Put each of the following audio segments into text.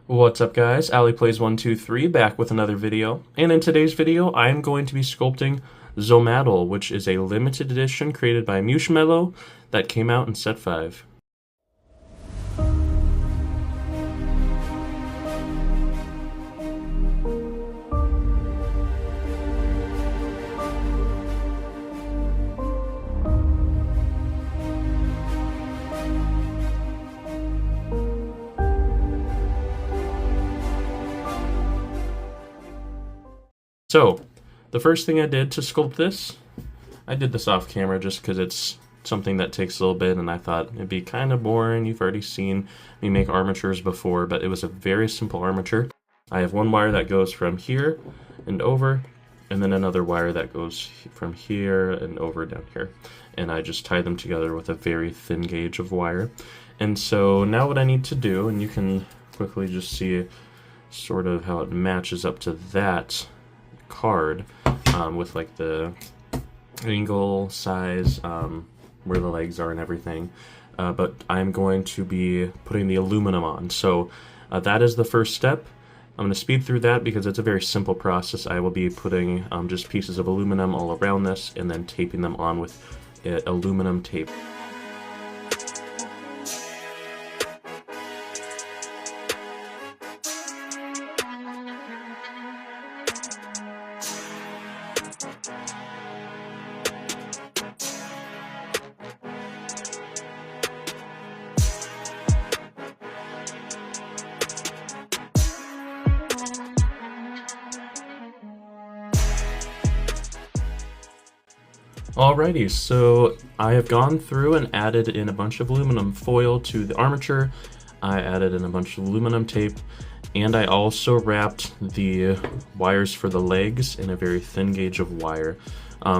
What's up guys, AliPlays123 back with another video, and in today's video I am going to be sculpting Zomatle, which is a limited edition created by Mushmello that came out in set 5. So, the first thing I did to sculpt this, I did this off camera just because it's something that takes a little bit and I thought it'd be kind of boring. You've already seen me make armatures before, but it was a very simple armature. I have one wire that goes from here and over, and then another wire that goes from here and over down here. And I just tie them together with a very thin gauge of wire. And so now what I need to do, and you can quickly just see sort of how it matches up to that card with like the angle, size, where the legs are and everything, but I'm going to be putting the aluminum on. So that is the first step. I'm going to speed through that because it's a very simple process. I will be putting just pieces of aluminum all around this and then taping them on with aluminum tape. Alrighty, so I have gone through and added in a bunch of aluminum foil to the armature. I added in a bunch of aluminum tape, and I also wrapped the wires for the legs in a very thin gauge of wire.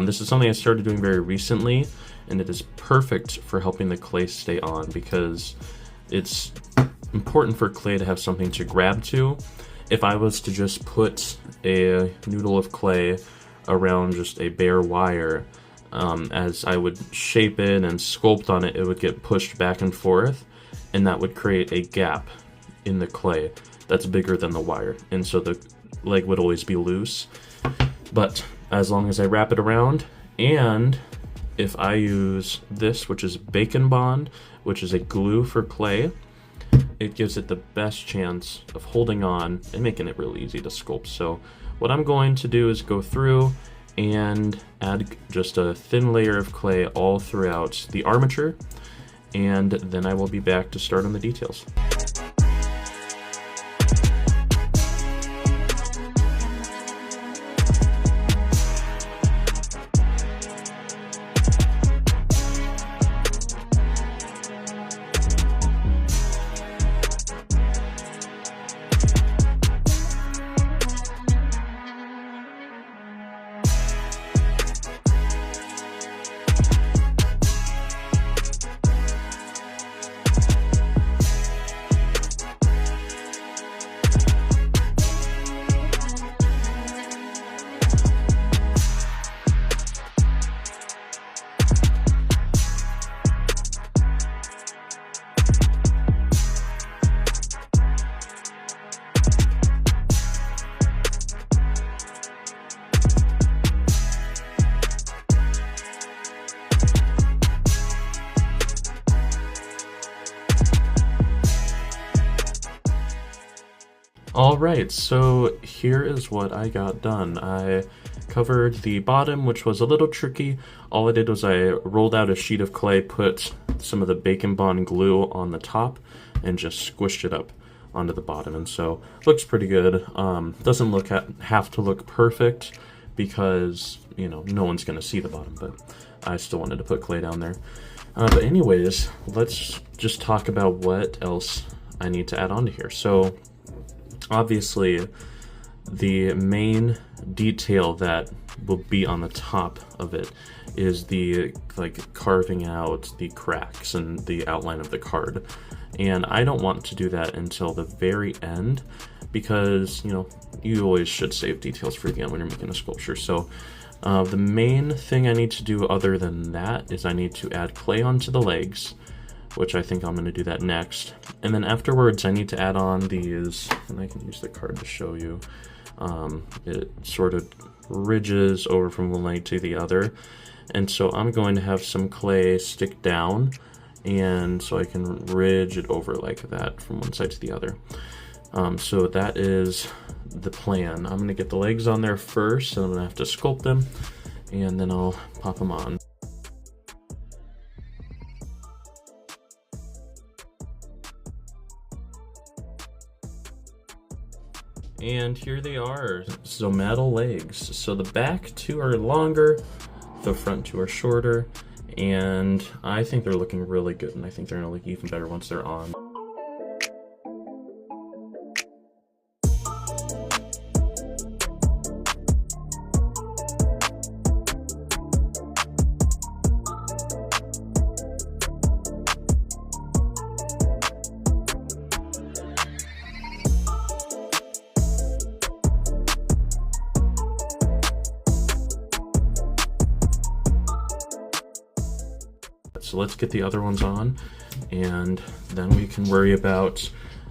This is something I started doing very recently, and it is perfect for helping the clay stay on because it's important for clay to have something to grab to. If I was to just put a noodle of clay around just a bare wire, as I would shape it and sculpt on it, it would get pushed back and forth, and that would create a gap in the clay that's bigger than the wire, and so the leg would always be loose. But as long as I wrap it around, and if I use this, which is Bacon Bond, which is a glue for clay, it gives it the best chance of holding on and making it really easy to sculpt. So what I'm going to do is go through and add just a thin layer of clay all throughout the armature, and then I will be back to start on the details. Alright, so here is what I got done. I covered the bottom, which was a little tricky. All I did was I rolled out a sheet of clay, put some of the Bacon Bond glue on the top, and just squished it up onto the bottom. And so it looks pretty good. Doesn't have to look perfect because, you know, no one's going to see the bottom, but I still wanted to put clay down there. But anyways, let's just talk about what else I need to add onto here. So obviously, the main detail that will be on the top of it is the carving out the cracks and the outline of the card. And I don't want to do that until the very end because, you know, you always should save details for the end when you're making a sculpture. So the main thing I need to do other than that is I need to add clay onto the legs, which I think I'm going to do that next. And then afterwards I need to add on these, and I can use the card to show you. It sort of ridges over from one leg to the other, and so I'm going to have some clay stick down, and so I can ridge it over like that from one side to the other. So that is the plan. I'm going to get the legs on there first, and I'm going to have to sculpt them, and then I'll pop them on. And here they are, Zomatle legs. So the back two are longer, the front two are shorter, and I think they're looking really good, and I think they're gonna look even better once they're on. So let's get the other ones on, and then we can worry about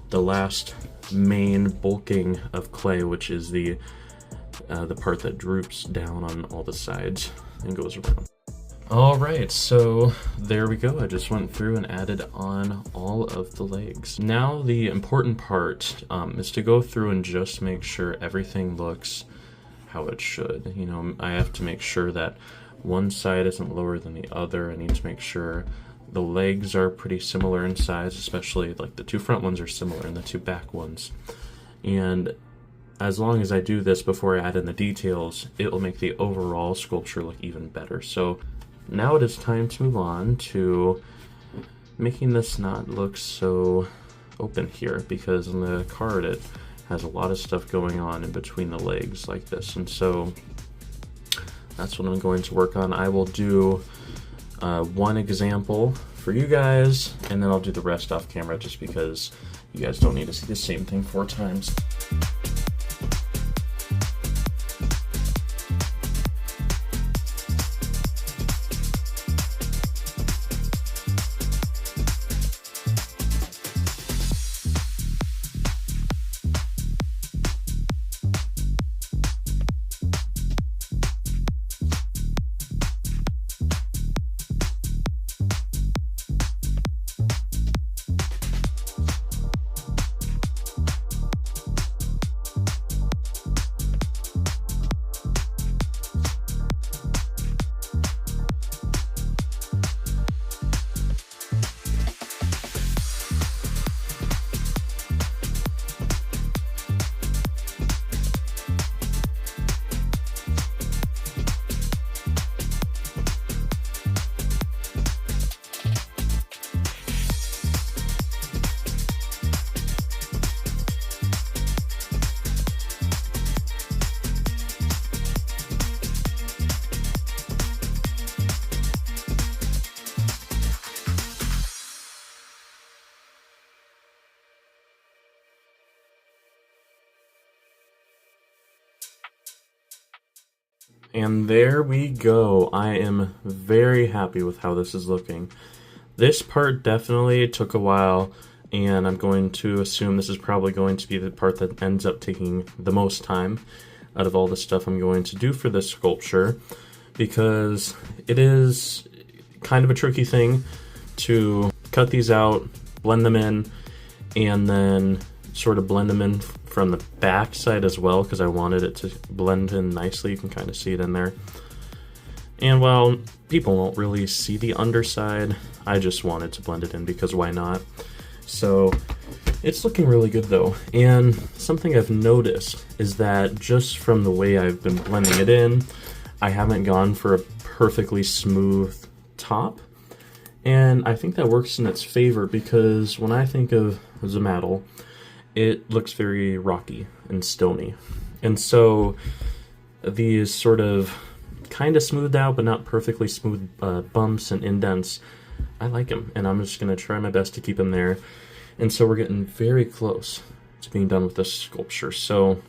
the last main bulking of clay, which is the part that droops down on all the sides and goes around. All right, so there we go. I just went through and added on all of the legs. Now the important part is to go through and just make sure everything looks how it should. You know, I have to make sure that one side isn't lower than the other. I need to make sure the legs are pretty similar in size, especially like the two front ones are similar and the two back ones. And as long as I do this before I add in the details, it will make the overall sculpture look even better. So now it is time to move on to making this not look so open here, because in the card it has a lot of stuff going on in between the legs like this, and so that's what I'm going to work on. I will do one example for you guys, and then I'll do the rest off camera just because you guys don't need to see the same thing 4 times. And there we go. I am very happy with how this is looking. This part definitely took a while, and I'm going to assume this is probably going to be the part that ends up taking the most time out of all the stuff I'm going to do for this sculpture, because it is kind of a tricky thing to cut these out, blend them in, and then sort of blend them in from the back side as well, because I wanted it to blend in nicely. You can kind of see it in there. And while people won't really see the underside, I just wanted to blend it in because why not? So it's looking really good though. And something I've noticed is that just from the way I've been blending it in, I haven't gone for a perfectly smooth top. And I think that works in its favor, because when I think of Zomatle, it looks very rocky and stony. And so these sort of kind of smoothed out but not perfectly smooth bumps and indents, I like them, and I'm just going to try my best to keep them there. And so we're getting very close to being done with this sculpture. So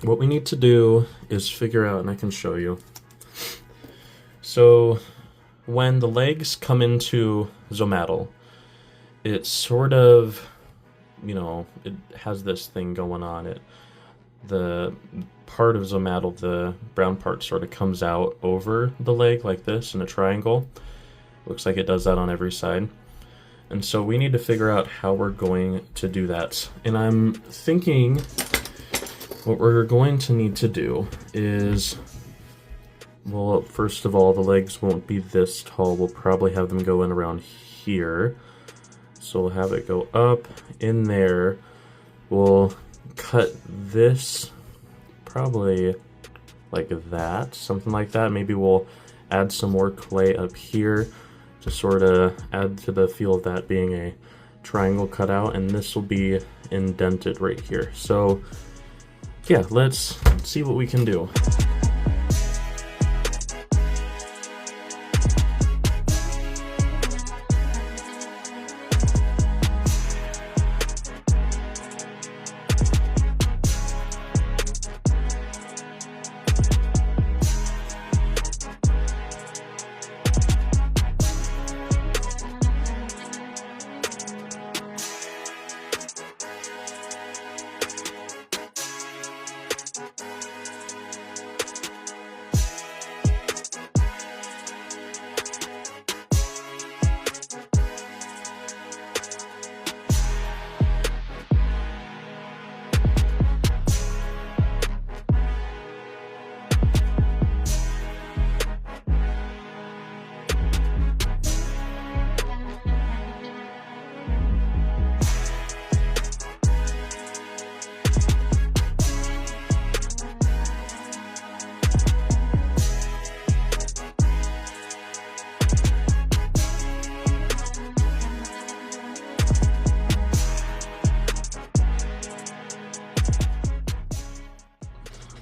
what we need to do is figure out, and I can show you. So when the legs come into Zomatle, it sort of, you know, it has this thing going on. The part of Zomatle, the brown part, sort of comes out over the leg like this in a triangle. Looks like it does that on every side. And so we need to figure out how we're going to do that. And I'm thinking what we're going to need to do is, well, first of all, the legs won't be this tall. We'll probably have them go in around here. So we'll have it go up in there. We'll cut this probably like that, something like that. Maybe we'll add some more clay up here to sort of add to the feel of that being a triangle cutout, and this will be indented right here. So yeah, let's see what we can do.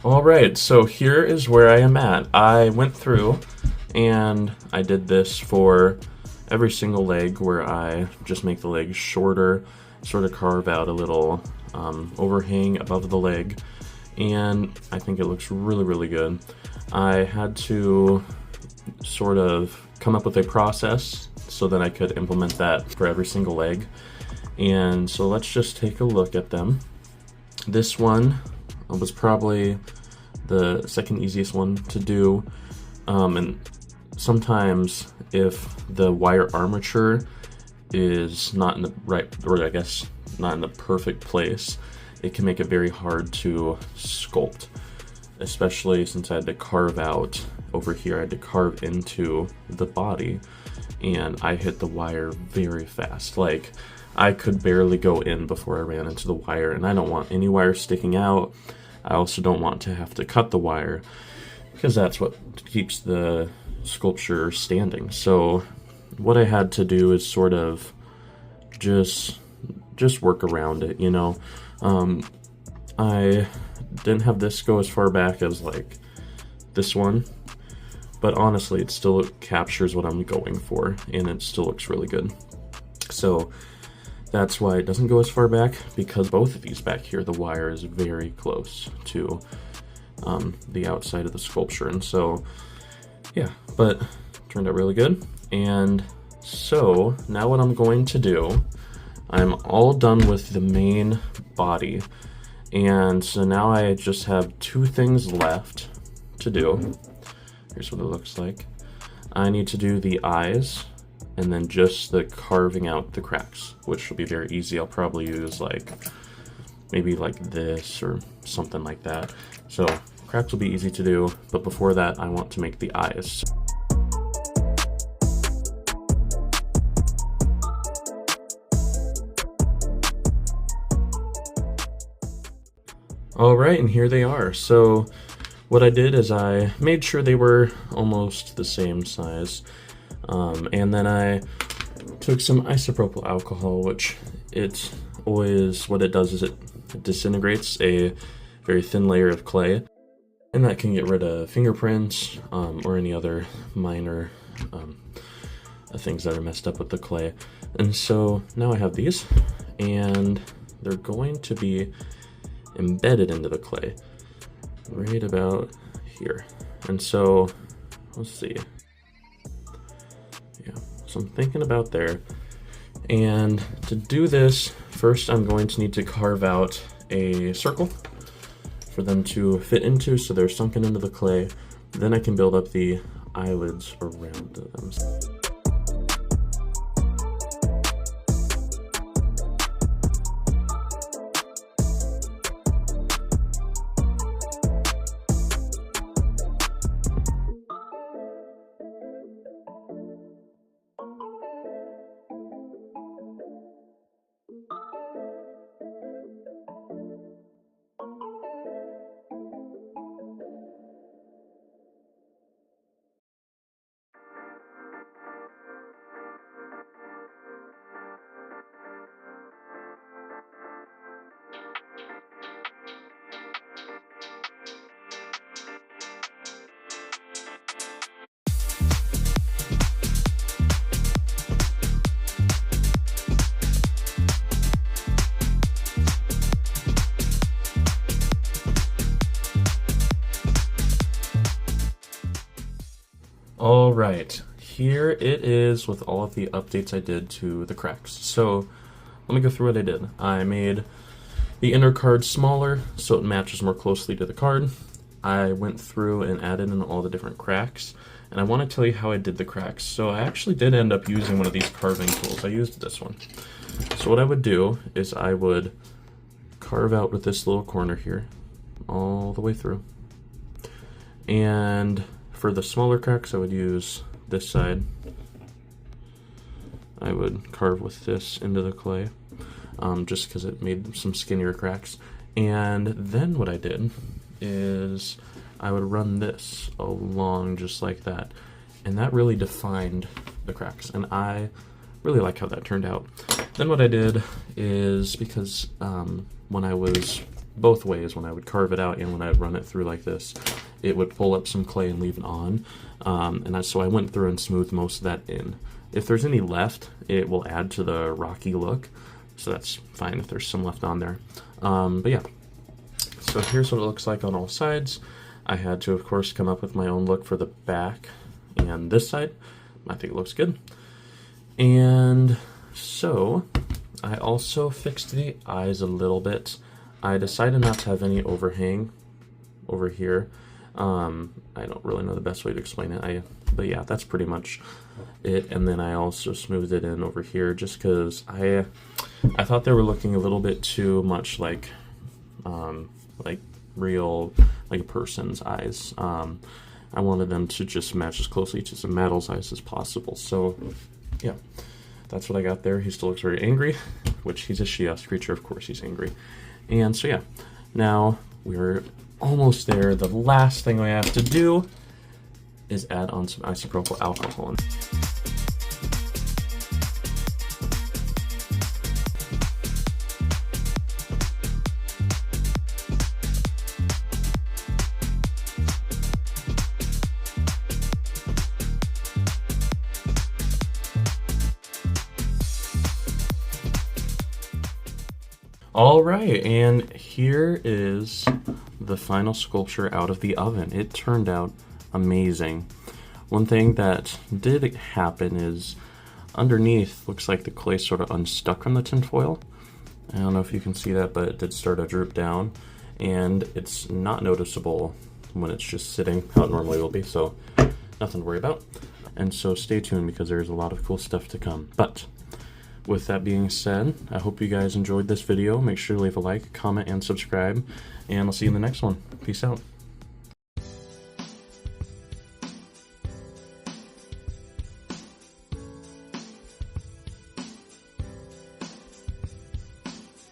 Alright, so here is where I am at. I went through and I did this for every single leg, where I just make the legs shorter, sort of carve out a little overhang above the leg, and I think it looks really, really good. I had to sort of come up with a process so that I could implement that for every single leg. And so let's just take a look at them. This one was probably the second easiest one to do, and sometimes if the wire armature is not in the right, or I guess not in the perfect place, it can make it very hard to sculpt, especially since I had to carve out over here. I had to carve into the body, and I hit the wire very fast. Like, I could barely go in before I ran into the wire, and I don't want any wire sticking out. I also don't want to have to cut the wire, because that's what keeps the sculpture standing. So what I had to do is sort of just work around it, you know. I didn't have this go as far back as like this one, but honestly it still captures what I'm going for, and it still looks really good. So that's why it doesn't go as far back, because both of these back here, the wire is very close to the outside of the sculpture. And so, yeah, but turned out really good. And so now what I'm going to do, I'm all done with the main body. And so now I just have two things left to do. Here's what it looks like. I need to do the eyes, and then just the carving out the cracks, which will be very easy. I'll probably use like maybe like this or something like that. So cracks will be easy to do, but before that I want to make the eyes. Alright, and here they are. So what I did is I made sure they were almost the same size. And then I took some isopropyl alcohol, which it's always, what it does is it disintegrates a very thin layer of clay, and that can get rid of fingerprints or any other minor things that are messed up with the clay. And so now I have these, and they're going to be embedded into the clay right about here. And so let's see. Yeah, so I'm thinking about there, And to do this, first I'm going to need to carve out a circle for them to fit into so they're sunken into the clay. Then I can build up the eyelids around them. All right, here it is with all of the updates I did to the cracks. So let me go through what I did. I made the inner card smaller so it matches more closely to the card. I went through and added in all the different cracks, and I want to tell you how I did the cracks. So I actually did end up using one of these carving tools. I used this one. So what I would do is I would carve out with this little corner here all the way through, and for the smaller cracks, I would use this side. I would carve with this into the clay, just because it made some skinnier cracks. And then what I did is I would run this along just like that. And that really defined the cracks. And I really like how that turned out. Then what I did is, because when I was both ways, when I would carve it out and when I'd run it through like this, it would pull up some clay and leave it on. So I went through and smoothed most of that in. If there's any left, it will add to the rocky look, so that's fine if there's some left on there. But yeah, so here's what it looks like on all sides. I had to, of course, come up with my own look for the back and this side. I think it looks good. And so I also fixed the eyes a little bit. I decided not to have any overhang over here. I don't really know the best way to explain it. But yeah, that's pretty much it. And then I also smoothed it in over here just because I thought they were looking a little bit too much like real, like a person's eyes. I wanted them to just match as closely to Zomatel's eyes as possible. So yeah, that's what I got there. He still looks very angry, which he's a Chaos creature, of course he's angry. And so yeah, now we're almost there. The last thing I have to do is add on some isopropyl alcohol. All right, and here is the final sculpture out of the oven. It turned out amazing. One thing that did happen is underneath looks like the clay sort of unstuck from the tinfoil. I don't know if you can see that, but it did start to droop down, and it's not noticeable when it's just sitting how it normally will be, so nothing to worry about. And so stay tuned because there's a lot of cool stuff to come. But with that being said, I hope you guys enjoyed this video. Make sure to leave a like, comment, and subscribe, and I'll see you in the next one. Peace out.